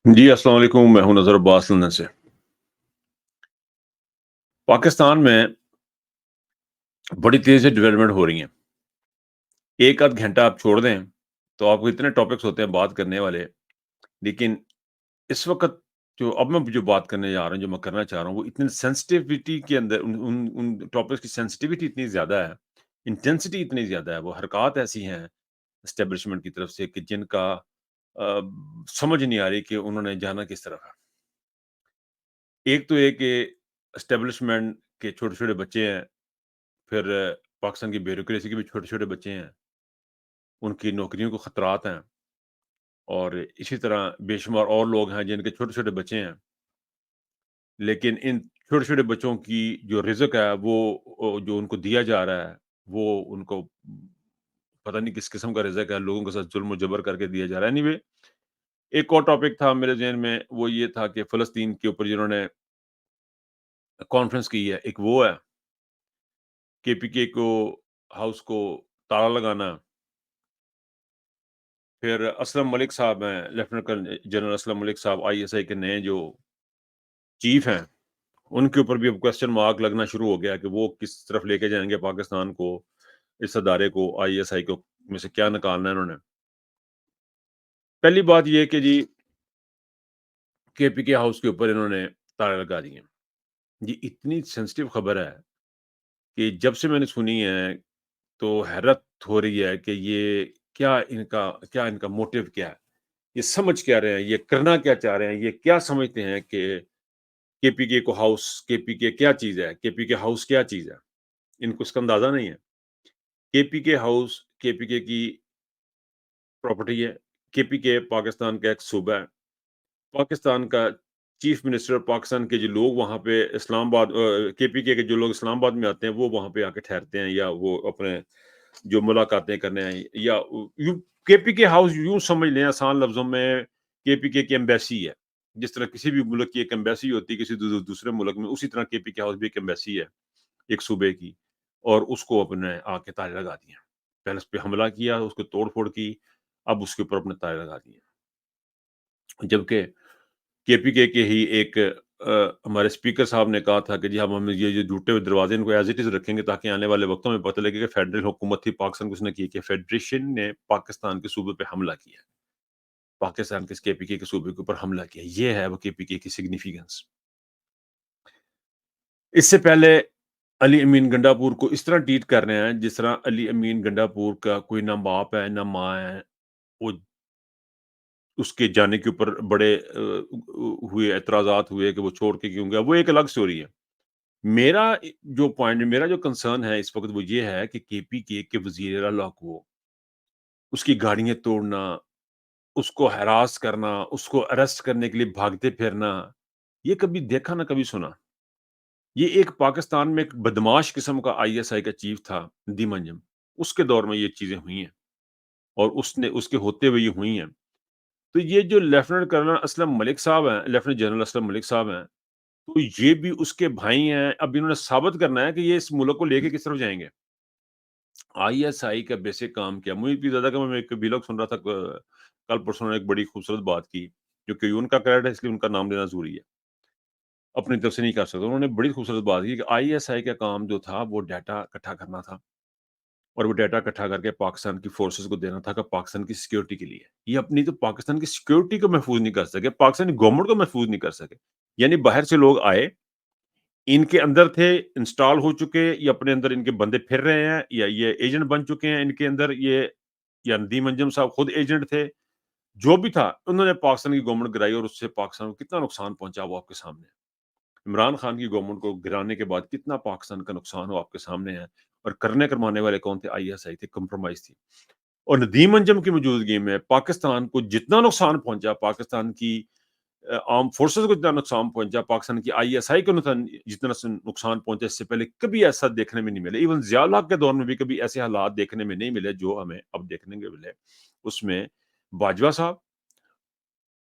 जी, अस्सलाम वालेकुम। मैं हूँ नज़र अब्बास लंदन से। पाकिस्तान में बड़ी तेज़ी से डेवलपमेंट हो रही है। एक आध घंटा आप छोड़ दें, तो आपको इतने टॉपिक्स होते हैं बात करने वाले। लेकिन इस वक़्त जो बात करने जा रहा हूँ, जो मैं करना चाह रहा हूँ, वो इतनी सेंसिटिविटी के अंदर उन उन उन टॉपिक्स की सेंसिटिविटी इतनी ज़्यादा है, इंटेंसिटी इतनी ज़्यादा है, वो हरकत ऐसी हैं एस्टेब्लिशमेंट की तरफ से कि जिनका समझ नहीं आ रही कि उन्होंने जाना किस तरफ है। एक तो ये कि एस्टेब्लिशमेंट के छोटे-छोटे बच्चे हैं, फिर पाकिस्तान की ब्यूरोक्रेसी के भी छोटे-छोटे बच्चे हैं, उनकी नौकरियों को खतरात हैं और इसी तरह बेशुमार और लोग हैं जिनके छोटे-छोटे बच्चे हैं, लेकिन इन छोटे-छोटे बच्चों की जो रिज़्क है वो जो उनको दिया जा रहा है, वो उनको पता नहीं किस किस्म का रिज़्क है, लोगों के साथ ज़ुल्म और जबर करके दिया जा रहा है। एनीवे एक और टॉपिक था मेरे ज़हन में, वो ये था कि फ़लस्तीन के ऊपर जिन्होंने कॉन्फ्रेंस की है, एक वो है, केपीके को हाउस को ताला लगाना। फिर असलम मलिक साहब हैं, lieutenant colonel general Aslam Malik साहब आईएसआई के नए जो चीफ हैं, उनके ऊपर भी अब क्वेश्चन मार्क लगना शुरू हो गया कि वो किस तरफ लेके जाएँगे पाकिस्तान को, इस अदारे को, आईएसआई को में से क्या निकालना है उन्होंने। पहली बात ये है कि जी केपीके हाउस के ऊपर इन्होंने ताले लगा दिए। ये इतनी सेंसिटिव खबर है कि जब से मैंने सुनी है, तो हैरत हो रही है कि ये क्या इनका मोटिव क्या है? ये समझ क्या रहे हैं? ये करना क्या चाह रहे हैं? ये क्या समझते हैं कि केपीके को हाउस केपीके क्या चीज़ है? केपीके हाउस क्या चीज़ है? इनको इसका अंदाज़ा नहीं है। केपीके हाउस केपीके की प्रॉपर्टी है। केपीके पाकिस्तान का एक सूबा है। पाकिस्तान का चीफ मिनिस्टर पाकिस्तान के जो लोग वहाँ पे केपीके के जो लोग इस्लामाबाद में आते हैं, वो वहाँ पे आके ठहरते हैं या वो अपने जो मुलाकातें करने आए या यूँ केपीके हाउस यूँ समझ लें आसान लफ्ज़ों में केपीके की एम्बेसी है। जिस तरह किसी भी मुल्क की एक एम्बेसी होती है किसी दूसरे मुल्क में, उसी तरह केपीके हाउस भी एक एम्बेसी है, एक सूबे की और उसको अपने आके ताले लगा दिए। पहले उस पे हमला किया, उसको तोड़-फोड़ की, अब उसके ऊपर अपने ताले लगा दिए। जबकि केपीके के ही एक हमारे स्पीकर साहब ने कहा था कि जी हम ये जो टूटे हुए दरवाजे इनको एज़ इट इज़ रखेंगे ताकि आने वाले वक़्तों में पता लगे कि फेडरल हुकूमत थी पाकिस्तान को उसने की कि फेडरेशन ने पाकिस्तान के सूबे पे हमला किया है। पाकिस्तान के इस केपीके के सूबे के ऊपर हमला किया। ये है वो केपीके की सिग्निफिकेंस। इससे पहले अली अमीन गंडापुर को इस तरह ट्रीट कर रहे हैं जिस तरह अली अमीन गंडापुर का कोई ना बाप है, ना माँ है। वो उसके जाने के ऊपर बड़े हुए एतराज़ात हुए कि वो छोड़ के क्यों गया, वो एक अलग स्टोरी है। मेरा जो कंसर्न है इस वक़्त वो ये है कि केपीके के वज़ीर आला को उसकी गाड़ियाँ तोड़ना, उसको हैरास करना, उसको अरेस्ट करने के लिए भागते फिरना, ये कभी देखा ना कभी सुना। ये एक पाकिस्तान में एक बदमाश किस्म का आईएसआई का चीफ था, नदीम अंजम, उसके दौर में ये चीज़ें हुई हैं और उसने उसके होते हुए ये हुई हैं। तो ये जो लेफ्टिनेंट कर्नल असलम मलिक साहब हैं, लेफ्टिनेंट जनरल असलम मलिक साहब हैं, तो ये भी उसके भाई हैं। अब इन्होंने साबित करना है कि ये इस मुल्क को लेके किस तरफ जाएँगे। आईएसआई का बेसिक काम क्या है? मुझे इतनी ज़्यादा कि मैं एक व्लॉग सुन रहा था कल परसों उन्होंने एक बड़ी खूबसूरत बात की, क्योंकि उनका क्रेडिट है इसलिए उनका नाम लेना ज़रूरी है। अपनी तरफ से नहीं कर सकता। उन्होंने बड़ी खूबसूरत बात की कि आईएसआई का काम जो था वो डाटा इकट्ठा करना था और वो डाटा इकट्ठा करके पाकिस्तान की फ़ोर्सेज़ को देना था कि पाकिस्तान की सिक्योरिटी के लिए। ये अपनी तो पाकिस्तान की सिक्योरिटी को महफ़ूज़ नहीं कर सके, पाकिस्तानी गवर्नमेंट को महफ़ूज़ नहीं कर सके। यानी बाहर से लोग आए, इनके अंदर थे, इंस्टॉल हो चुके, ये अपने अंदर इनके बंदे फिर रहे हैं या ये एजेंट बन चुके हैं इनके अंदर ये या नदीम अंजम साहब खुद एजेंट थे। जो भी था, उन्होंने पाकिस्तान की गवर्नमेंट गिराई और उससे पाकिस्तान को कितना नुकसान पहुँचा वो आपके सामने है। इमरान खान की गवर्नमेंट को गिराने के बाद कितना पाकिस्तान का नुकसान हुआ आपके सामने है और करने-करवाने वाले कौन थे? आईएसआई थे, कंप्रोमाइज़ थी। और नदीम अंजम की मौजूदगी में पाकिस्तान को जितना नुकसान पहुँचा, पाकिस्तान की आर्म्ड फोर्सेस को जितना नुकसान पहुँचा, पाकिस्तान की आईएसआई को जितना नुकसान पहुँचा, इससे पहले कभी ऐसा देखने में नहीं मिला। इवन ज़िया-उल हक के दौर में भी कभी ऐसे हालात देखने में नहीं मिले, जो हमें अब देखने को मिले। उसमें बाजवा साहब,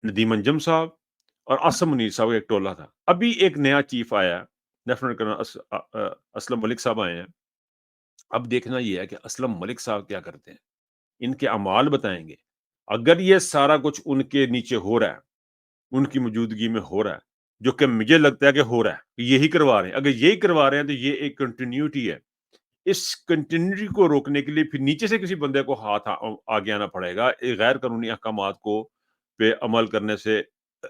नदीम अंजम साहब और आसिम मुनीर साहब का एक टोला था। अभी एक नया चीफ आया है, लेफ्टिनेंट कर्नल असलम मलिक साहब आए हैं। अब देखना ये है कि असलम मलिक साहब क्या करते हैं? इनके अमाल बताएँगे। अगर ये सारा कुछ उनके नीचे हो रहा है उनकी मौजूदगी में हो रहा है, जो कि मुझे लगता है कि हो रहा है, यही करवा रहे हैं। अगर यही करवा रहे हैं तो ये एक कंटिन्यूटी है। इस कंटिन्यूटी को रोकने के लिए फिर नीचे से किसी बंदे को हाथ आगे आना पड़ेगा। गैर कानूनी अहकामात को पे अमल करने से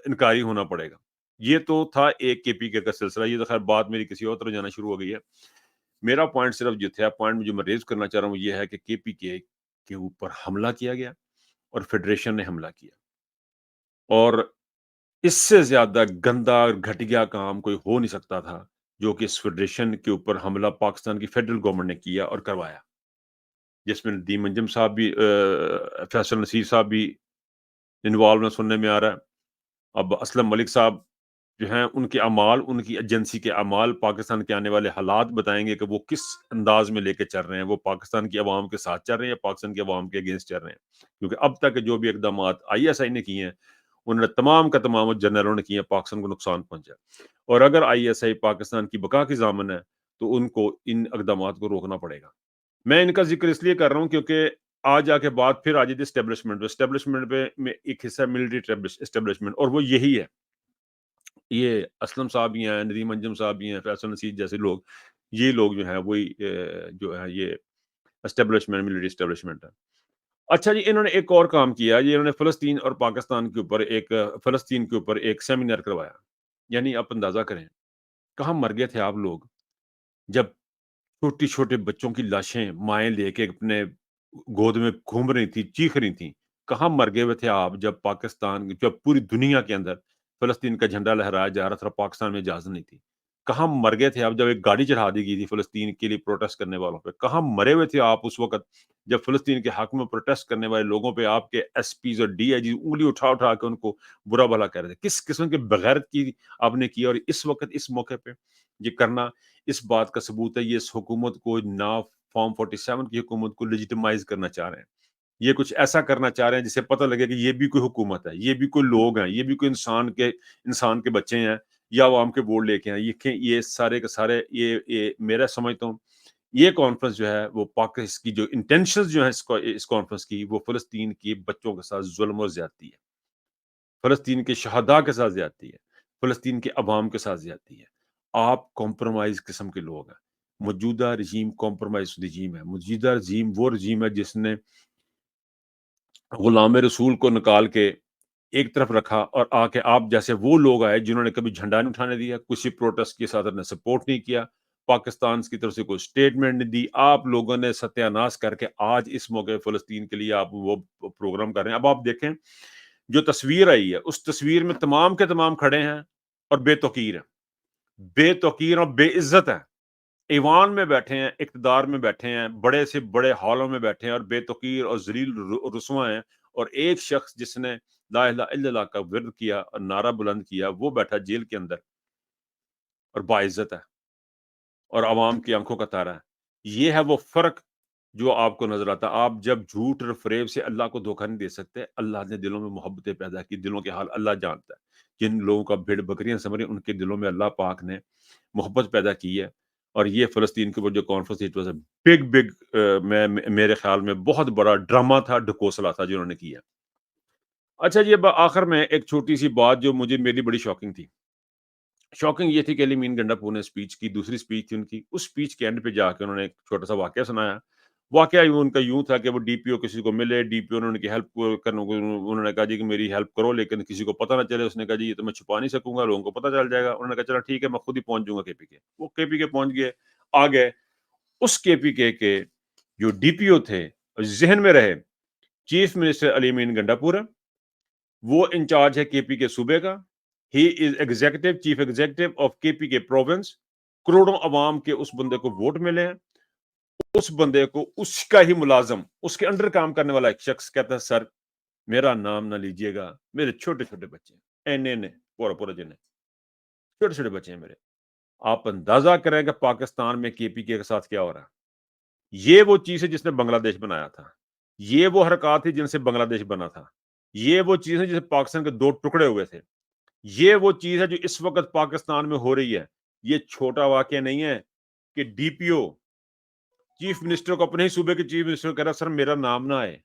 इनकारी होना पड़ेगा। ये तो था एक केपीके का सिलसिला, ये तो खैर बात मेरी किसी और तरफ जाना शुरू हो गई है। मेरा पॉइंट सिर्फ जो था, पॉइंट जो मैं रेज़ करना चाह रहा हूँ, ये है कि केपीके के ऊपर हमला किया गया और फेडरेशन ने हमला किया। और इससे ज़्यादा गंदा और घटिया काम कोई हो नहीं सकता था, जो कि इस फेडरेशन के ऊपर हमला पाकिस्तान की फेडरल गवर्नमेंट ने किया और करवाया। जिसमें नदीम अंजुम साहब भी फैसल नसीर साहब भी इन्वॉल्व हैं सुनने में आ रहा है। अब असलम मलिक साहब जो हैं, उनके अमाल, उनकी एजेंसी के अमाल पाकिस्तान के आने वाले हालात बताएँगे कि वो किस अंदाज़ में लेके चल रहे हैं। वो पाकिस्तान की अवाम के साथ चल रहे हैं या पाकिस्तान की अवाम के अगेंस्ट चल रहे हैं। क्योंकि अब तक जो भी इक़दामात आईएसआई ने किए हैं, उन्होंने तमाम का तमाम जनरलों ने किए हैं, पाकिस्तान को नुकसान पहुँचा है। और अगर आईएसआई पाकिस्तान की बका की ज़ामन है, तो उनको इन इक़दामात को रोकना पड़ेगा। मैं इनका ज़िक्र इसलिए कर रहा हूँ क्योंकि आज आके बात फिर आ जाती है एस्टेब्लिशमेंट पे। एस्टेब्लिशमेंट पे में एक हिस्सा है मिलिट्री एस्टेब्लिशमेंट, और वो यही है। ये असलम साहब भी हैं, नदीम अंजुम साहब भी हैं, फैसल नसीर जैसे लोग, ये लोग जो हैं वही जो है ये एस्टेब्लिशमेंट, मिलिट्री एस्टेब्लिशमेंट है। अच्छा जी, इन्होंने एक और काम किया, ये इन्होंने फ़लस्तीन और पाकिस्तान के ऊपर फ़लस्तीन के ऊपर एक सेमिनार करवाया। यानी आप अंदाज़ा करें, कहाँ मर गए थे आप लोग, जब छोटे-छोटे बच्चों की लाशें माएँ लेके अपने गोद में घूम रही थी, चीख रही थीं। कहाँ मर गए हुए थे आप जब पूरी दुनिया के अंदर फ़लस्तीन का झंडा लहराया जा रहा था, पाकिस्तान में इजाज़त नहीं थी। कहाँ मर गए थे आप जब एक गाड़ी चढ़ा दी गई थी फ़लस्तीन के लिए प्रोटेस्ट करने वालों पे? कहाँ मरे हुए थे आप उस वक़्त जब फ़लस्तीन के हक़ में प्रोटेस्ट करने वाले लोगों पे आपके एसपीज़ और डीआईजी उँगली उठा-उठा के उनको बुरा-भला कह रहे थे? किस किस्म की बेगैरत की आपने की, और इस वक़्त इस मौके पे ये करना इस बात का सबूत है, ये इस हुकूमत को ना फॉर्म 47 की हुकूमत को लेजिटिमाइज़ करना चाह रहे हैं। ये कुछ ऐसा करना चाह रहे हैं जिससे पता लगे कि ये भी कोई हुकूमत है, ये भी कोई लोग हैं, ये भी कोई इंसान के बच्चे हैं या अवाम के वोट लेके आए। ये सारे के सारे ये मेरा समझता हूँ, ये कॉन्फ्रेंस जो है वो पाक की जो इंटेंशंस जो है इस कॉन्फ्रेंस की, वो फ़लस्तीन के बच्चों के साथ ज़ुल्म और ज़्यादती है। फ़लस्तीन के शहदा के साथ ज़्यादती है, फ़लस्तीन के अवाम के साथ ज़्यादती है। आप कॉम्प्रोमाइज़ किस्म के लोग हैं। मौजूदा रजीम कॉम्प्रोमाइज़ रजीम है। मौजूदा रजीम वो रजीम है जिसने गुलाम रसूल को निकाल के एक तरफ रखा और आके आप जैसे वो लोग आए जिन्होंने कभी झंडा नहीं उठाने दिया, किसी प्रोटेस्ट के साथ ने सपोर्ट नहीं किया, पाकिस्तान की तरफ से कोई स्टेटमेंट नहीं दी। आप लोगों ने सत्यानाश करके आज इस मौके फ़लस्तीन के लिए आप वो प्रोग्राम कर रहे हैं। अब आप देखें, जो तस्वीर आई है, उस तस्वीर में तमाम के तमाम खड़े हैं और बेतौकीर हैं। बेतौकीर और बेइज़्ज़त हैं। ईवान में बैठे हैं, इक़्तिदार में बैठे हैं, बड़े से बड़े हॉलों में बैठे हैं और बेतौकीर और ज़लील रुसवा हैं, और एक शख़्स जिसने ला इलाहा इल्लल्लाह का विर्द किया और नारा बुलंद किया, वो बैठा जेल के अंदर और बाइज़्ज़त है और अवाम की आँखों का तारा है। ये है वो फ़र्क जो आपको नज़र आता है। आप जब झूठ और फ़रेब से अल्लाह को धोखा नहीं दे सकते। अल्लाह ने दिलों में मोहब्बतें पैदा की, दिलों के हाल अल्लाह जानता है। जिन लोगों का भेड़-बकरियाँ समझ रहे हैं, उनके दिलों में अल्लाह पाक ने मोहब्बत पैदा की है। और ये फ़लस्तीन के ऊपर जो conference, it was a big मेरे ख़्याल में बहुत बड़ा ड्रामा था, ढकोसला था जो उन्होंने किया। अच्छा जी, अब आखिर में एक छोटी-सी बात जो मेरी बड़ी शॉकिंग थी। शॉकिंग ये थी कि अली मीन गंडापुर ने स्पीच की, दूसरी स्पीच थी उनकी। उस स्पीच के एंड पे जाके उन्होंने एक छोटा-सा वाकया सुनाया। वाकया उनका यूँ था कि वो डीपीओ किसी को मिले, डीपीओ ने उनकी हेल्प को करने को उन्होंने कहा जी कि मेरी हेल्प करो, लेकिन किसी को पता ना चले। उसने कहा जी ये तो मैं छुपा नहीं सकूँगा, लोगों को पता चल जाएगा। उन्होंने कहा चलो ठीक है, मैं खुद ही पहुँच जाऊँगा केपीके। वो केपीके पहुँच गए, आ गए। उस केपीके के जो डीपीओ थे, ज़हन में रहे, chief minister Ali mean Gandapur है, वो इंचार्ज है केपीके सूबे का। He is chief executive of KPK province. करोड़ों अवाम के उस बंदे को वोट मिले हैं। उस बंदे को उसका ही मुलाज़िम, उसके अंडर काम करने वाला एक शख्स कहता है, सर मेरा नाम ना लीजिएगा, मेरे छोटे-छोटे बच्चे हैं। इन्ने-इन्ने, पूरा-पूरा जिन्ने, छोटे-छोटे बच्चे हैं मेरे। आप अंदाज़ा करें कि पाकिस्तान में केपीके के साथ क्या हो रहा है। ये वो चीज़ है जिसने बांग्लादेश बनाया था। ये वो हरकत थी जिनसे बांग्लादेश बना था। ये वो चीज़ है जिससे पाकिस्तान के 2 टुकड़े हुए थे। ये वो चीज़ है जो इस वक़्त पाकिस्तान में हो रही है। ये छोटा वाक़या नहीं है कि डीपीओ चीफ मिनिस्टर को, अपने ही सूबे के चीफ मिनिस्टर को कह रहा है, सर मेरा नाम ना आए,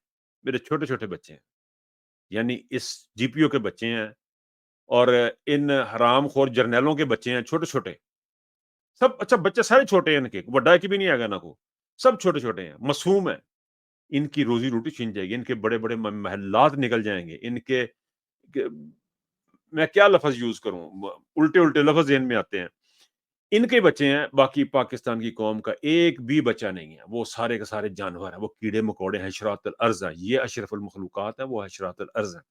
मेरे छोटे-छोटे बच्चे हैं। यानी इस डीपीओ के बच्चे हैं, اور ان حرام خور جرنیلوں کے بچے ہیں چھوٹے-چھوٹے، سب اچھا بچے سارے چھوٹے ہیں ان کے، بڑا ایک بھی نہیں آئے گا نا کو، سب چھوٹے-چھوٹے ہیں، معصوم ہیں، ان کی روزی-روٹی چھن جائے گی، ان کے بڑے-بڑے محلات نکل جائیں گے، ان کے ک میں کیا لفظ یوز کروں، الٹے-الٹے لفظ ذہن میں آتے ہیں۔ ان کے بچے ہیں، باقی پاکستان کی قوم کا ایک بھی بچہ نہیں ہے، وہ سارے کے سارے جانور ہیں، وہ کیڑے مکوڑے ہیں، حشرات الارض ہیں، یہ اشرف المخلوقات ہیں، وہ حشرات الارض ہیں۔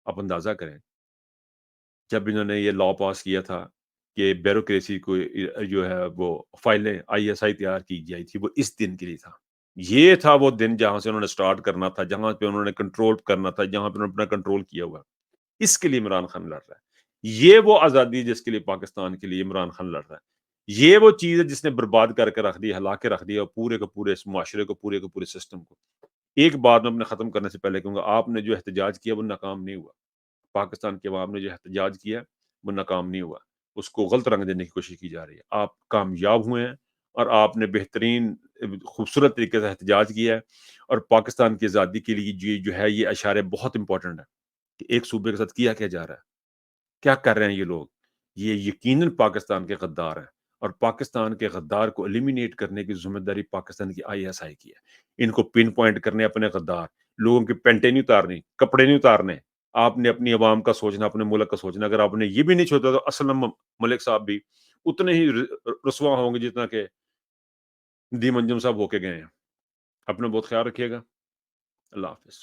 آپ اندازہ کریں جب انہوں نے یہ لا پاس کیا تھا کہ بیوروکریسی کو جو ہے وہ فائلیں آئی ایس آئی تیار کی جائی تھی، وہ اس دن کے لیے تھا۔ یہ تھا وہ دن جہاں سے انہوں نے سٹارٹ کرنا تھا، جہاں پہ انہوں نے کنٹرول کرنا تھا، جہاں پہ انہوں نے اپنا کنٹرول کیا ہوا ہے۔ اس کے لیے عمران خان لڑ رہا ہے، یہ وہ آزادی جس کے لیے پاکستان کے لیے عمران خان لڑ رہا ہے، یہ وہ چیز ہے جس نے برباد کر کے رکھ دی، ہلا کے رکھ دیا پورے کے پورے اس معاشرے کو، پورے کے پورے سسٹم کو۔ ایک بات میں اپنے ختم کرنے سے پہلے کہوں گا، آپ نے جو احتجاج کیا وہ ناکام نہیں ہوا، پاکستان کے عوام نے جو احتجاج کیا وہ ناکام نہیں ہوا، اس کو غلط رنگ دینے کی کوشش کی جا رہی ہے۔ آپ کامیاب ہوئے ہیں اور آپ نے بہترین خوبصورت طریقے سے احتجاج کیا ہے، اور پاکستان کی آزادی کے لیے جو ہے یہ اشارے بہت امپورٹنٹ ہے کہ ایک صوبے کے ساتھ کیا جا رہا ہے، کیا کر رہے ہیں یہ لوگ، یہ یقیناً پاکستان کے غدار ہیں، اور پاکستان کے غدار کو ایلیمینیٹ کرنے کی ذمہ داری پاکستان کی آئی ایس آئی کی ہے۔ ان کو پن پوائنٹ کرنے اپنے غدار، لوگوں کی پینٹیں نہیں اتارنی، کپڑے نہیں اتارنے، آپ نے اپنی عوام کا سوچنا، اپنے ملک کا سوچنا۔ اگر آپ نے یہ بھی نہیں چھوڑا تو اسلم ملک صاحب بھی اتنے ہی رسوا ہوں گے جتنا کہ دی منجم صاحب ہو کے گئے ہیں۔ اپنا بہت خیال رکھیے گا۔ اللہ حافظ۔